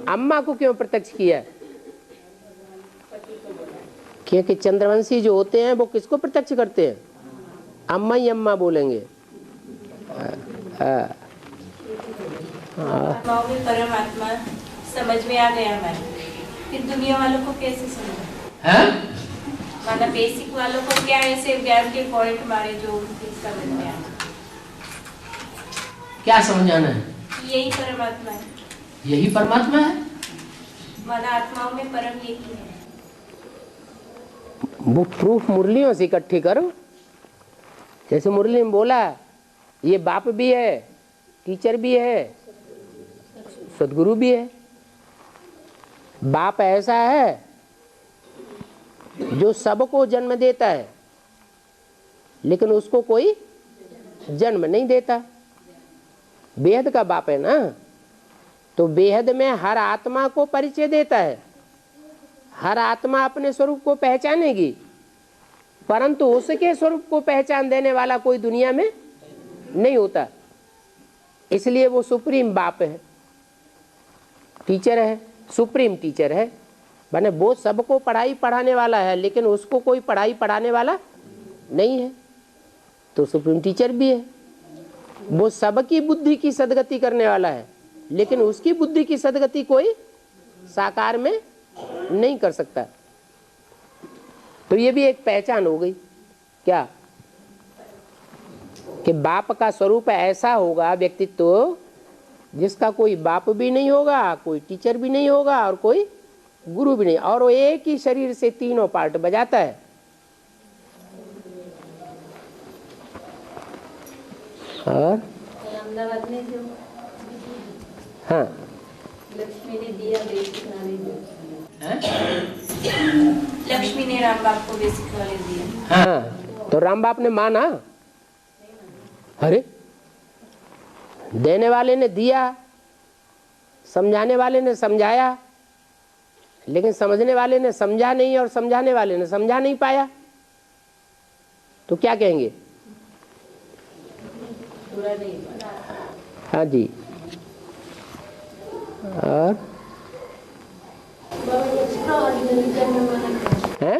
अम्मा को क्यों प्रत्यक्ष किया? क्योंकि चंद्रवंशी जो होते हैं वो किसको प्रत्यक्ष करते हैं? अम्मा ही अम्मा बोलेंगे। आत्माओं में परमात्मा समझ में आ गया हमारे, फिर दुनिया वालों को कैसे समझा? माना बेसिक वालों को क्या ऐसे ज्ञान के पॉइंट मारे जो उनके समझ में आए? क्या समझाना है? यही परमात्मा है। यही परमात्मा है। माना आत्माओं में परम एक ही है। वो प्रूफ मुरलियों से इकट्ठी करो। जैसे मुरली में बोला, ये बाप भी है, टीचर भी है, सदगुरु भी है। बाप ऐसा है जो सबको जन्म देता है, लेकिन उसको कोई जन्म नहीं देता। बेहद का बाप है ना, तो बेहद में हर आत्मा को परिचय देता है। हर आत्मा अपने स्वरूप को पहचानेगी, परंतु उसके स्वरूप को पहचान देने वाला कोई दुनिया में नहीं होता। इसलिए वो सुप्रीम बाप है, टीचर है, सुप्रीम टीचर है। माने वो सबको पढ़ाई पढ़ाने वाला है, लेकिन उसको कोई पढ़ाई पढ़ाने वाला नहीं है, तो सुप्रीम टीचर भी है। वो सबकी बुद्धि की सदगति करने वाला है, लेकिन उसकी बुद्धि की सदगति कोई साकार में नहीं कर सकता। तो ये भी एक पहचान हो गई क्या, कि बाप का स्वरूप ऐसा होगा व्यक्तित्व जिसका कोई बाप भी नहीं होगा, कोई टीचर भी नहीं होगा और कोई गुरु भी नहीं, और वो एक ही शरीर से तीनों पार्ट बजाता है। और अहमदाबाद में जो हाँ, लक्ष्मी ने दिया बेसिक नॉलेज, लक्ष्मी ने राम बाप को बेसिक नॉलेज दिया। हाँ, तो राम बाप ने माना। अरे देने वाले ने दिया, समझाने वाले ने समझाया, लेकिन समझने वाले ने समझा नहीं और समझाने वाले ने समझा नहीं पाया, तो क्या कहेंगे? पूरा नहीं। हाँ जी। और हैं?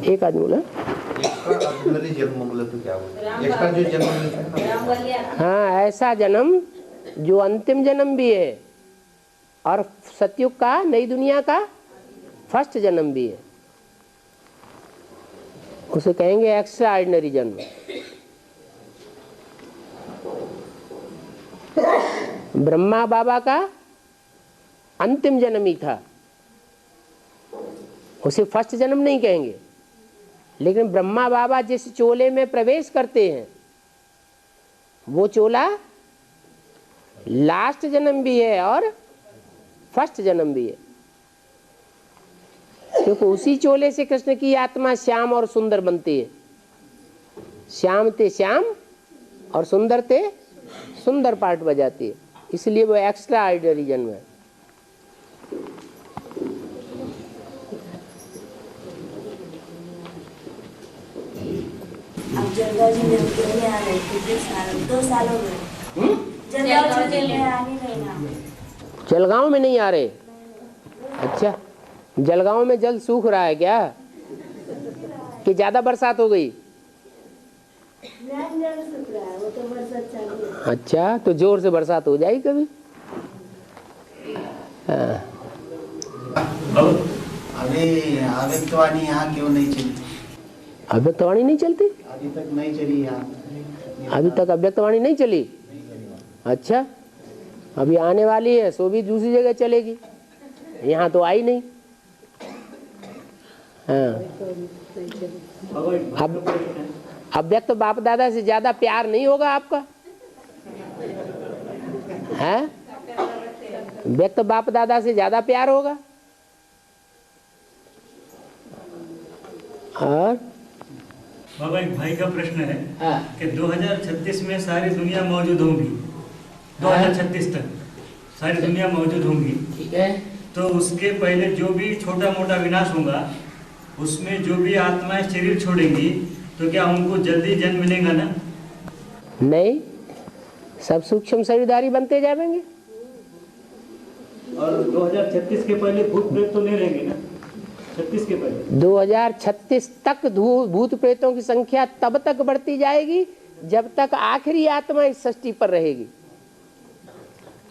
एक आदमी बोला जन्म बोले तो क्या बोले? एक्स्ट्रा जो जन्म, हाँ, ऐसा जन्म जो अंतिम जन्म भी है और सतयुग का, नई दुनिया का फर्स्ट जन्म भी है। उसे कहेंगे एक्स्ट्रा ऑर्डिनरी जन्म। ब्रह्मा बाबा का अंतिम जन्म ही था, उसे फर्स्ट जन्म नहीं कहेंगे। लेकिन ब्रह्मा बाबा जिस चोले में प्रवेश करते हैं वो चोला लास्ट जन्म भी है और फर्स्ट जन्म भी है, क्योंकि उसी चोले से कृष्ण की आत्मा श्याम और सुंदर बनती है। श्याम ते श्याम और सुंदर ते सुंदर पार्ट बजाती है, इसलिए वो एक्स्ट्रा ऑर्डिनरी जन्म है। अब जलगांव जिले में क्यों नहीं आ रहे? कितने साल, 2 साल हो गए। जलगांव जिले में आ नहीं रहे ना। जलगांव में नहीं आ रहे? अच्छा, जलगांव में जल सूख रहा है क्या, कि ज्यादा बरसात हो गई? जल सूख रहा है, वो तो बरसात चालू है। अच्छा, तो जोर से बरसात हो जाएगी कभी। हाँ। अभी अव्यक्तवाणी यहाँ क्यों नहीं चली? अव्यक्तवाणी नहीं चलती? अभी तक नहीं चली यहाँ। अभी तक अव्यक्तवाणी नहीं चली? अच्छा, अभी आने वाली है, सो भी दूसरी जगह चलेगी, यहाँ तो आई नहीं। हाँ। अब अव्यक्त बाप दादा से ज्यादा प्यार नहीं होगा आपका? है? व्यक्त बाप दादा से ज्यादा प्यार होगा। और बाबा, एक भाई का प्रश्न है कि 2036 में सारी दुनिया मौजूद होंगी, 2036 तक सारी दुनिया मौजूद होंगी, ठीक है। तो उसके पहले जो भी छोटा मोटा विनाश होगा, उसमें जो भी आत्माएं शरीर छोड़ेंगी, तो क्या उनको जल्दी जन्म मिलेगा ना? नहीं, सब सूक्ष्म शरीरधारी बनते जाएंगे। और 2036 के पहले भूत प्रेत तो नहीं रहेंगे ना? 36 के पहले 2036 तक भूत प्रेतों की संख्या तब तक बढ़ती जाएगी जब तक आखिरी आत्मा इस सृष्टि पर रहेगी।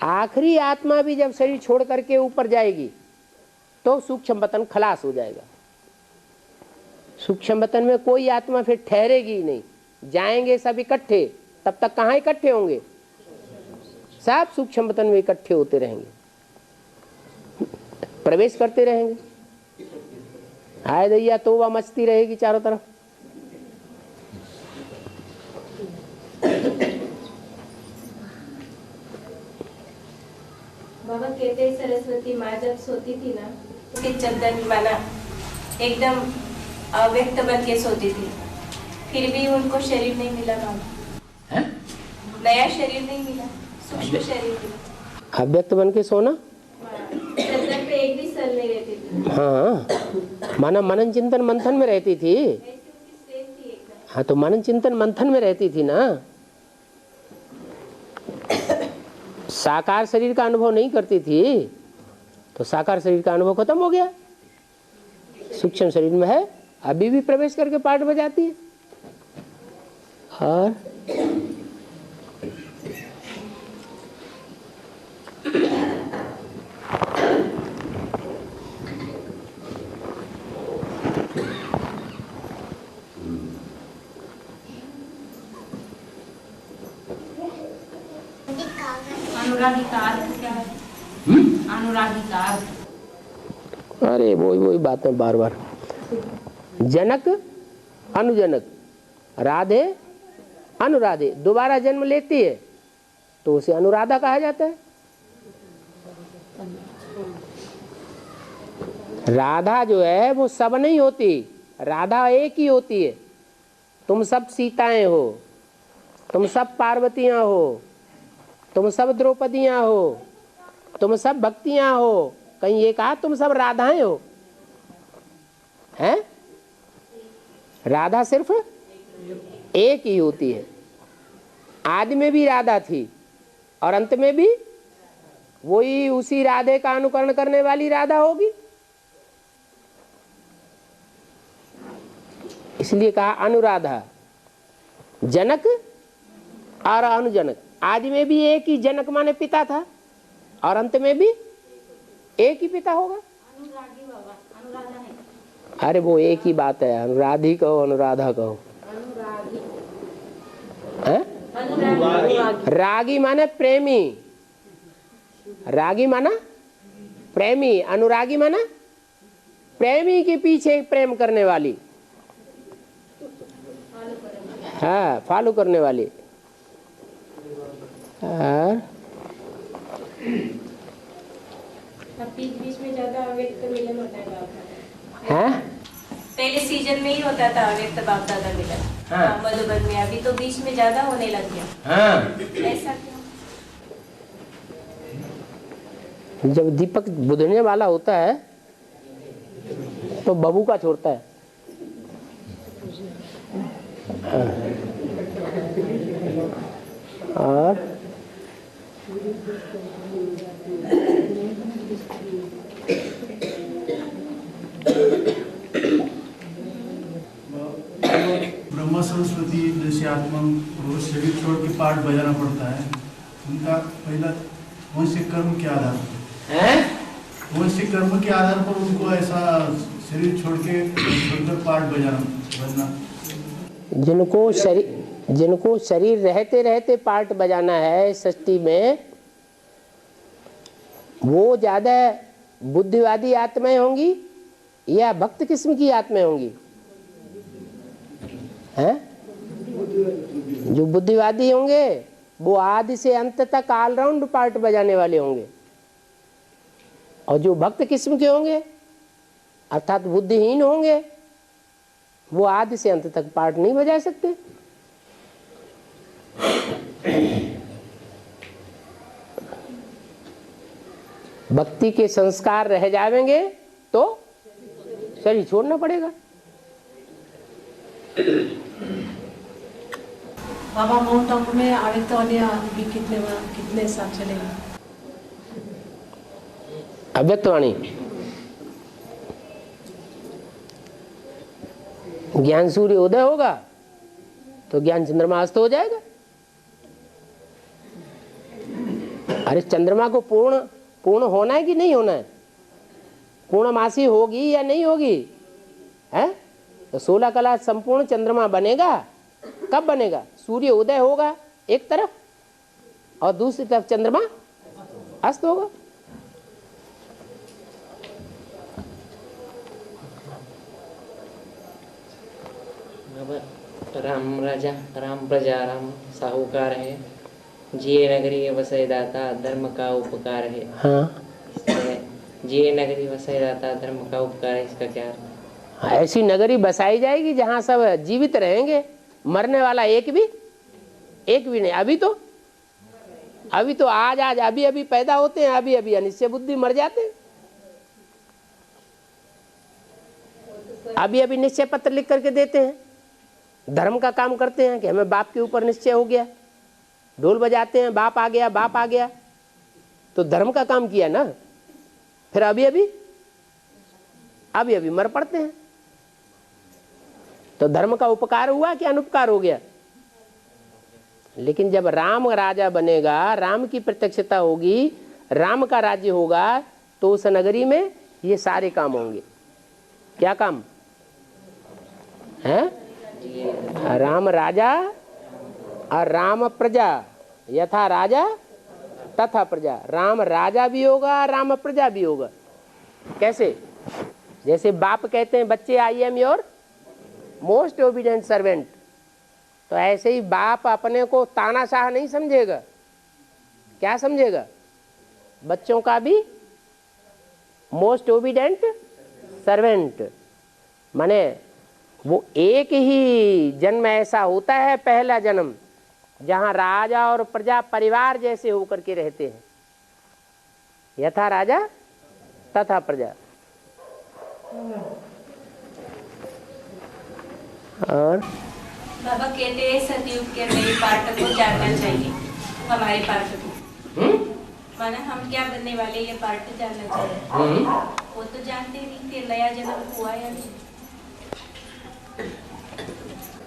आखिरी आत्मा भी जब शरीर छोड़ करके ऊपर जाएगी तो सूक्ष्म वतन खलास हो जाएगा। सूक्ष्म वतन में कोई आत्मा फिर ठहरेगी ही नहीं, जाएंगे सब इकट्ठे। तब तक कहाँ इकट्ठे होंगे? सब सूक्ष्म वतन में इकट्ठे होते रहेंगे, प्रवेश करते रहेंगे। हाय दैया तोबा मचती रहेगी चारों तरफ। बाबा कहते सरस्वती माँ जब सोती थी ना, उसके चंदन माना एकदम अव्यक्त बन के सोती थी, फिर भी उनको शरीर नहीं मिला बाबा। नया शरीर नहीं मिला, सूक्ष्म शरीर मिला। अव्यक्त बन के सोना, चंदन पे एक भी सल नहीं रहती थी। हाँ, माना मनन चिंतन मंथन में रहती थी। हाँ, तो मनन चिंतन मंथन में रहती थी ना, साकार शरीर का अनुभव नहीं करती थी, तो साकार शरीर का अनुभव खत्म हो गया। सूक्ष्म शरीर में है, अभी भी प्रवेश करके पाठ बजाती है। और अनुरागी का अर्थ क्या है? अनुरागी का अर्थ? अरे वही बातें बार बार। जनक अनुजनक, राधे अनुराधे, दोबारा जन्म लेती है तो उसे अनुराधा कहा जाता है। राधा जो है वो सब नहीं होती, राधा एक ही होती है। तुम सब सीताएं हो, तुम सब पार्वतियां हो, तुम सब द्रौपदियां हो, तुम सब भक्तियां हो। कहीं ये कहा तुम सब राधाएं हो? हैं? राधा सिर्फ एक ही होती है। आदि में भी राधा थी और अंत में भी वही उसी राधे का अनुकरण करने वाली राधा होगी। इसलिए कहा अनुराधा। जनक और अनुजनक, आदि में भी एक ही जनक माने पिता था और अंत में भी एक ही पिता होगा। अनुरागी बाबा, अनुराधा नहीं। अरे वो एक ही बात है, अनुराधी कहो अनुराधा कहो। रागी माने प्रेमी, रागी माना प्रेमी, अनुरागी माना प्रेमी के पीछे प्रेम करने वाली, हाँ फॉलो करने वाली। बीच में ज्यादा अव्यक्त मिलन होता है। पहले सीजन में ही होता था अव्यक्त बाप दादा मिलन, हाँ। मधुबन में, अभी तो बीच में ज्यादा होने लग गया। हाँ। ऐसा क्यों? जब दीपक बुझने वाला होता है तो बबू का छोड़ता है। और ब्रह्मा सरस्वती जैसे आत्मा वो शरीर छोड़ के पाठ बजाना पड़ता है, उनका पहला वंशिक कर्म के आधार पर, वंशिक कर्म के आधार पर उनको ऐसा शरीर छोड़कर पाठ बजना। जिनको शरीर रहते रहते पार्ट बजाना है सृष्टि में, वो ज्यादा बुद्धिवादी आत्माएं होंगी या भक्त किस्म की आत्माएं होंगी? हैं? जो बुद्धिवादी होंगे वो आदि से अंत तक ऑलराउंड पार्ट बजाने वाले होंगे, और जो भक्त किस्म के होंगे अर्थात बुद्धिहीन होंगे वो आदि से अंत तक पार्ट नहीं बजा सकते। भक्ति के संस्कार रह जाएंगे तो शरीर छोड़ना पड़ेगा। बाबा माउंट आबू में अव्यक्त वाले अभी कितने साल चलेगा? अव्यक्त वाणी ज्ञान सूर्य उदय होगा तो ज्ञान चंद्रमा अस्त हो जाएगा। अरे चंद्रमा को पूर्ण होना है कि नहीं होना है? पूर्णमासी होगी या नहीं होगी? है तो 16 कला संपूर्ण चंद्रमा बनेगा। कब बनेगा? सूर्य उदय होगा एक तरफ और दूसरी तरफ चंद्रमा अस्त होगा। राम राजा राम प्रजा राम साहूकार है, जिये नगरी वसै दाता धर्म का उपकार है। हाँ। जिये नगरी वसै दाता धर्म का उपकार है, इसका क्या अर्थ? ऐसी नगरी बसाई जाएगी जहां सब जीवित रहेंगे, मरने वाला एक भी नहीं। अभी तो आज अभी पैदा होते हैं, अभी अनिश्चय बुद्धि मर जाते हैं। अभी निश्चय पत्र लिख करके देते हैं, धर्म का काम करते हैं कि हमें बाप के ऊपर निश्चय हो गया, ढोल बजाते हैं बाप आ गया, तो धर्म का काम किया ना। फिर अभी मर पड़ते हैं। तो धर्म का उपकार हुआ कि अनुपकार हो गया? लेकिन जब राम राजा बनेगा, राम की प्रत्यक्षता होगी, राम का राज्य होगा, तो उस नगरी में ये सारे काम होंगे। क्या काम है? राम राजा और राम प्रजा, यथा राजा तथा प्रजा। राम राजा भी होगा, राम प्रजा भी होगा। कैसे? जैसे बाप कहते हैं बच्चे I am your most obedient servant, तो ऐसे ही बाप अपने को तानाशाह नहीं समझेगा। क्या समझेगा? बच्चों का भी मोस्ट ओबीडिएंट सर्वेंट। माने वो एक ही जन्म ऐसा होता है, पहला जन्म, जहां राजा और प्रजा परिवार जैसे होकर के रहते हैं। यथा राजा तथा प्रजा। और बाबा कहते हैं सतयुग के मेरे पार्ट को जानना चाहिए, हमारे पार्ट को। माना हम क्या बनने वाले, ये पार्ट जानना चाहिए। वो तो जानते नहीं थे नया जन्म हुआ या नहीं।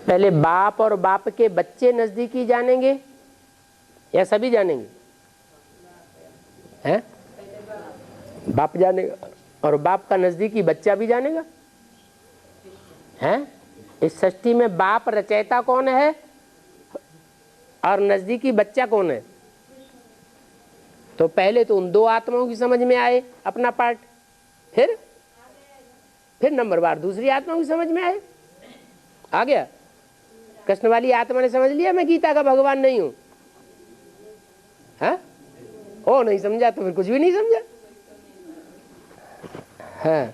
पहले बाप और बाप के बच्चे नजदीकी जानेंगे या सभी जानेंगे? हैं? बाप जानेगा और बाप का नजदीकी बच्चा भी जानेगा। हैं? इस सृष्टि में बाप रचयिता कौन है और नजदीकी बच्चा कौन है? तो पहले तो उन दो आत्माओं की समझ में आए अपना पार्ट, फिर नंबर बार दूसरी आत्माओं की समझ में आए। आ गया? कृष्ण वाली आत्मा ने समझ लिया मैं गीता का भगवान नहीं हूं, हाँ? ओ नहीं समझा तो फिर कुछ भी नहीं समझा। हाँ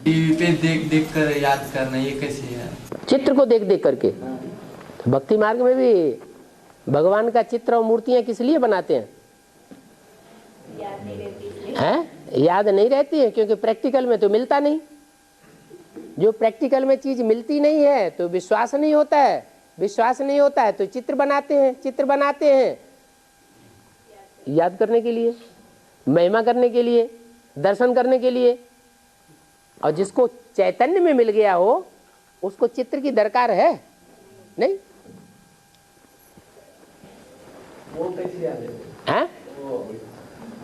टीवी पे देख देख कर याद करना, ये कैसे है? चित्र को देख देख करके। तो भक्ति मार्ग में भी भगवान का चित्र और मूर्तियां किस लिए बनाते हैं? याद नहीं रहती है क्योंकि प्रैक्टिकल में तो मिलता नहीं। जो प्रैक्टिकल में चीज मिलती नहीं है तो विश्वास नहीं होता है, विश्वास नहीं होता है तो चित्र बनाते हैं याद करने के लिए, महिमा करने के लिए, दर्शन करने के लिए। और जिसको चैतन्य में मिल गया हो उसको चित्र की दरकार है नहीं। वो कैसे याद है? हैं?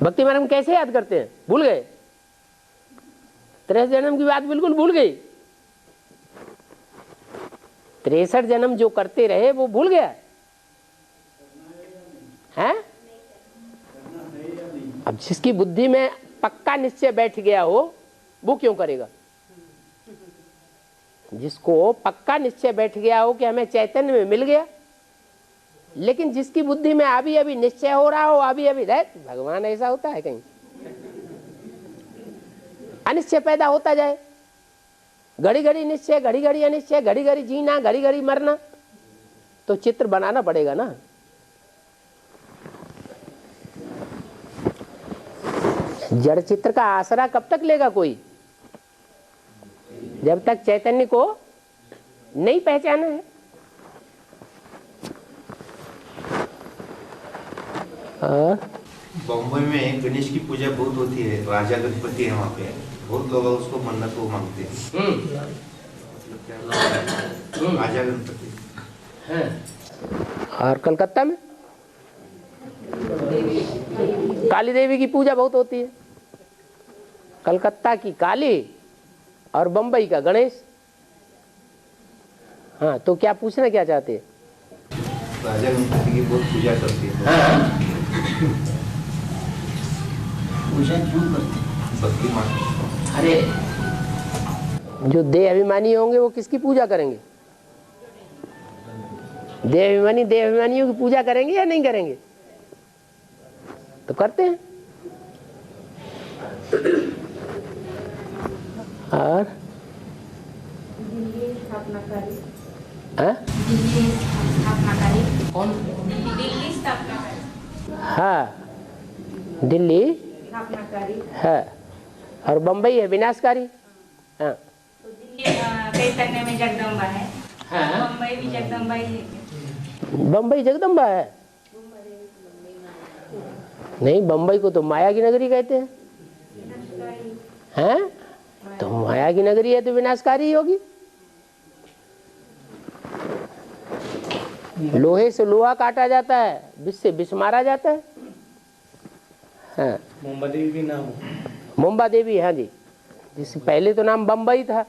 भक्ति मार्ग में कैसे याद करते हैं? भूल गए? 63 जन्म की बात बिल्कुल भूल गई। 63 जन्म जो करते रहे वो भूल गया है? अब जिसकी बुद्धि में पक्का निश्चय बैठ गया हो वो क्यों करेगा? जिसको पक्का निश्चय बैठ गया हो कि हमें चैतन्य में मिल गया, लेकिन जिसकी बुद्धि में अभी अभी निश्चय हो रहा हो, अभी अभी भगवान ऐसा होता है कहीं? अनिश्चय पैदा होता जाए, घड़ी घड़ी निश्चय, घड़ी घड़ी अनिश्चय, घड़ी घड़ी जीना, घड़ी घड़ी मरना, तो चित्र बनाना पड़ेगा ना। जड़ चित्र का आसरा कब तक लेगा कोई? जब तक चैतन्य को नहीं पहचाना है। बम्बई में गणेश की पूजा बहुत होती है, राजा गणपति है वहाँ पे, बहुत लोग उसको मन्नत वो मांगते हैं। मतलब क्या राजा गणपति है। और कलकत्ता में काली देवी की पूजा बहुत होती है। कलकत्ता की काली और बम्बई का गणेश। हाँ, तो क्या पूछना क्या चाहते हैं? राजा गणपति की बहुत पूजा करती है। हाँ। पूजा क्यों करते? भक्ति मार्ग। अरे जो देह अभिमानी होंगे वो किसकी पूजा करेंगे? देह अभिमानियों की पूजा करेंगे या नहीं करेंगे? तो करते हैं। और हाँ, दिल्ली है और बम्बई है विनाशकारी। हाँ, चैतन्य में जगदम्बा है। हाँ? बम्बई भी जगदम्बा ही है। बम्बई जगदम्बा है? नहीं, बम्बई को तो माया की नगरी कहते हैं। हैं? तो माया की नगरी है तो विनाशकारी ही होगी। लोहे से लोहा काटा जाता है, विष से विष मारा जाता है। हाँ, मुंबा देवी भी नाम है। मुंबा देवी, हाँ जी, जिससे पहले तो नाम बम्बई था।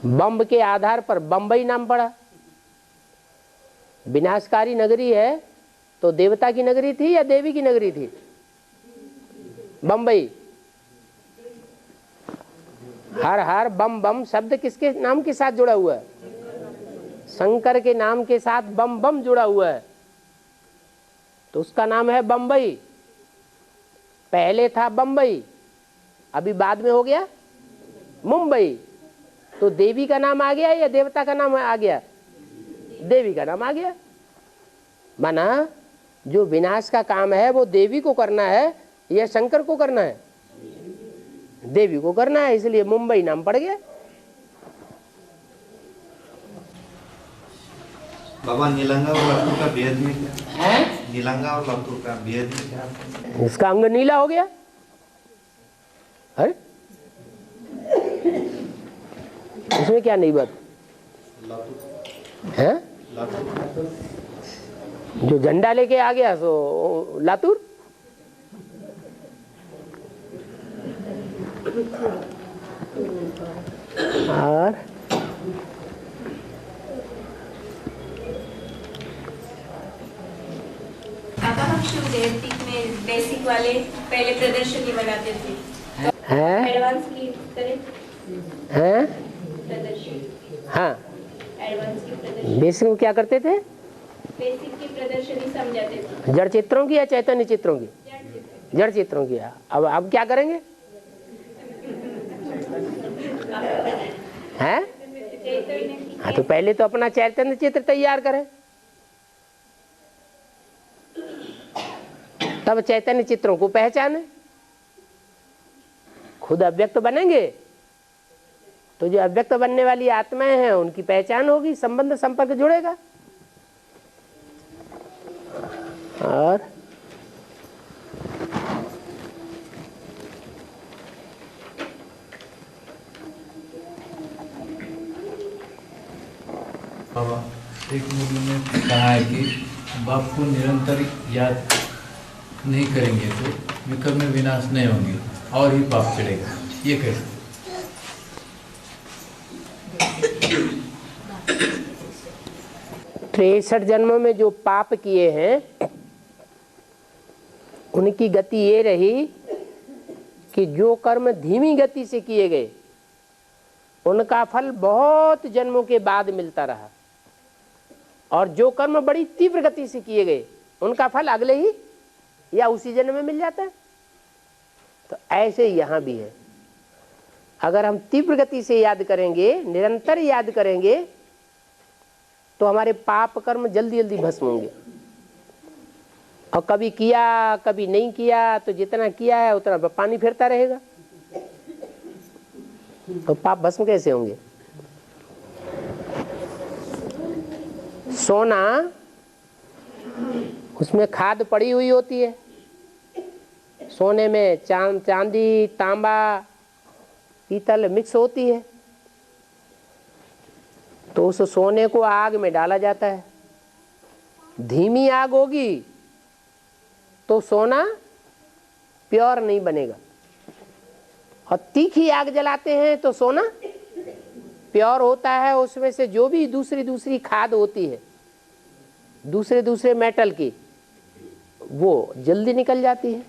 बम्ब के आधार पर बम्बई नाम पड़ा। विनाशकारी नगरी है तो देवता की नगरी थी या देवी की नगरी थी? बम्बई। हर हर बम बम शब्द किसके नाम के साथ जुड़ा हुआ है? शंकर के नाम के साथ बम बम जुड़ा हुआ है, तो उसका नाम है बम्बई। पहले था बम्बई, अभी बाद में हो गया मुंबई। तो देवी का नाम आ गया या देवता का नाम आ गया? देवी का नाम आ गया। माना जो विनाश का काम है वो देवी को करना है या शंकर को करना है? देवी को करना है, इसलिए मुंबई नाम पड़ गया। बाबा, नीलंगा और लातूर का भेद में क्या है? नीलंगा और लातूर का भेद में क्या? इसका अंग नीला हो गया। अरे इसमें क्या नई बात है? जो झंडा लेके आ गया सो लातूर, और पापा हम शिव जयंती में बेसिक वाले पहले प्रदर्शनी बनाते थे, हैं एडवांस की करें हैं प्रदर्शनी, हाँ एडवांस की प्रदर्शनी, बेसिक में क्या करते थे? बेसिक की प्रदर्शनी समझाते थे। जड़ चित्रों की या चैतन्य चित्रों की? जड़ चित्रों की। अब क्या करेंगे? हैं? हाँ तो पहले तो अपना चैतन्य चित्र तैयार करें, तब चैतन्य चित्रों को पहचाने। खुद अव्यक्त बनेंगे तो जो अव्यक्त बनने वाली आत्माएं हैं उनकी पहचान होगी, संबंध संपर्क जुड़ेगा। और बाबा, एक मूल्य में कहा है कि बाप को निरंतर याद नहीं करेंगे तो विकर्म में विनाश नहीं होंगे और ही पाप चढ़ेगा, ये कैसे? 63 जन्मों में जो पाप किए हैं उनकी गति ये रही कि जो कर्म धीमी गति से किए गए उनका फल बहुत जन्मों के बाद मिलता रहा, और जो कर्म बड़ी तीव्र गति से किए गए उनका फल अगले ही या उसी जन्म में मिल जाता है। तो ऐसे यहाँ भी है, अगर हम तीव्र गति से याद करेंगे, निरंतर याद करेंगे, तो हमारे पाप कर्म जल्दी जल्दी भस्म होंगे। और कभी किया कभी नहीं किया तो जितना किया है उतना पानी फिरता रहेगा, तो पाप भस्म कैसे होंगे? सोना, उसमें खाद पड़ी हुई होती है, सोने में चांदी, तांबा, पीतल मिक्स होती है, तो उस सोने को आग में डाला जाता है। धीमी आग होगी तो सोना प्योर नहीं बनेगा, और तीखी आग जलाते हैं तो सोना प्योर होता है। उसमें से जो भी दूसरी खाद होती है, दूसरे मेटल की, वो जल्दी निकल जाती है।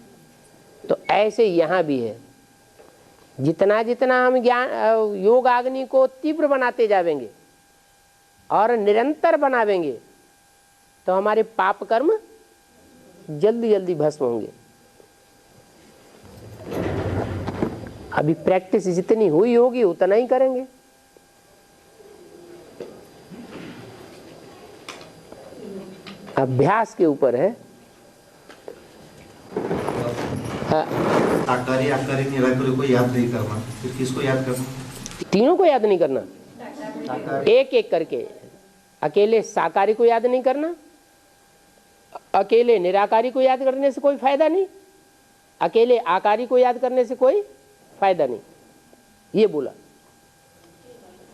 तो ऐसे यहाँ भी है, जितना जितना हम ज्ञान योग अग्नि को तीव्र बनाते जाएंगे और निरंतर बनावेंगे तो हमारे पाप कर्म जल्दी जल्दी भस्म होंगे। अभी प्रैक्टिस जितनी हुई होगी उतना ही करेंगे। अभ्यास के ऊपर है। साकारी आकारी निराकारी को याद नहीं करना, फिर किसको याद करना? तीनों को याद नहीं करना, एक एक करके। अकेले साकारी को याद नहीं करना, अकेले निराकारी को याद करने से कोई फायदा नहीं, अकेले आकारी को याद करने से कोई फायदा नहीं। ये बोला,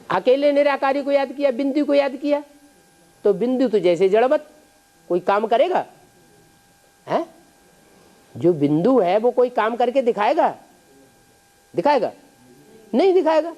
अकेले निराकारी को याद किया, बिंदु को याद किया, तो बिंदु तो जैसे जड़वत कोई काम करेगा है? जो बिंदु है वो कोई काम करके दिखाएगा? नहीं दिखाएगा।